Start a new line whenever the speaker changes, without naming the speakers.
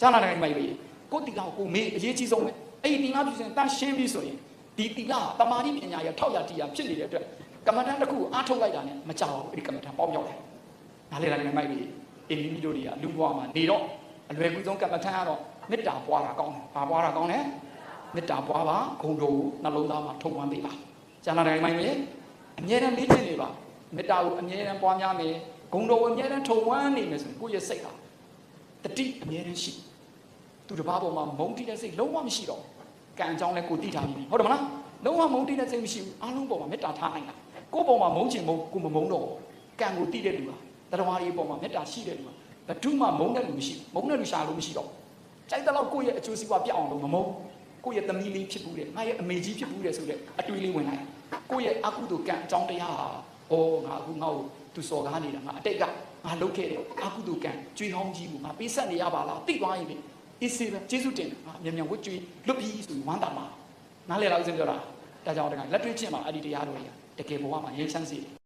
ကြားနာတယ်မိုက်ပဲကိုတီလာကိုမေးအရေးကြီးဆုံးပဲအဲ့ဒီတီလာပြုစဉ်တန်းရှင်းပြီးဆိုရင်ဒီတီလာတမာတိပညာရထောက်ရတီးရဖြစ်နေတဲ့အတွက်ကမ္မထန်တစ်ခုအားထုတ်လိုက်တာနဲ့မကြောက်ဘူးအဲ့ဒီကမ္မထန်ပေါက်ပြောက်တယ်နားလေလာနေမိုက်ပဲအင်းမိတို့တွေကလူဘွားမှာနေတော့အလွယ်ကူဆုံးကမ္မထန်ကတော့မေတ္တာပွားတာကောင်းတယ်ဘာပွားတာကောင်းလဲမေတ္တာပွားပါဂုဏ်တော်နှလုံးသားမှာထုံဝန်းပေးပါကြားနာတယ်မိုက်ပဲအမြဲတမ်းလေ့ကျင့်နေပါမေတ္တာကိုအမြဲတမ်းပွားများမယ်ဂုဏ်တော်ကိုအမြဲတမ်းထုံဝန်းနေမယ်ဆိုရင်ကိုယ့်ရဲ့စိတ်ဟာတတိအမြဲတမ်းရှိသူတစ်ပါးပေါ်မှာမုန်းတိတဲ့စိတ်လုံးဝမရှိတော့ကံအကြောင်းလဲကိုသိထားပြီဟုတ်တယ်မလားလုံးဝမုန်းတိတဲ့စိတ်မရှိဘူးအားလုံးပေါ်မှာမေတ္တာထားနိုင်တာကိုယ့်ပေါ်မှာမုန်းချင်မုန်းကိုမမုန်းတော့ကံကိုသိတဲ့လူဟာတရားတွေပေါ်မှာမေတ္တာရှိတဲ့လူဟာဘယ်သူမှမုန်းတဲ့လူမရှိဘူးမုန်းတဲ့လူရှာလို့မရှိတော့ကြိုက်တဲ့လောက်ကိုယ့်ရဲ့အကျိုးစီးပွားပြအောင်လို့မမုန်းကိုယ့်ရဲ့သမီးလေးဖြစ်ဘူးတဲ့ငါရဲ့အမေကြီးဖြစ်ဘူးတဲ့ဆိုတဲ့အတွေးလေးဝင်လာကိုယ့်ရဲ့အကုသိုလ်ကံအကြောင်းတရားဟာငါအခုငါ့ကိုသူစော်ကားနေတာငါအတိတ်ကငါလုပ်ခဲ့တဲ့အကုသိုလ်ကံကြွေးဟောင်းကြီးကိုငါပေးဆက်နေရပါလားသိသွားရင်အေးစေးပဲကျေးဇူးတင်ငါမြန်မြန်ဝတ်ကြွေးလွတ်ပြီးဆိုဝမ်းသာမှာနားလေလောက်စင်ပြောတာဒါကြောင့်တခါလက်တွေ့ချင်းမှာအဲ့ဒီတရားတော်ကြီးတကယ်ဘဝမှာရင်းချမ်းစေတယ်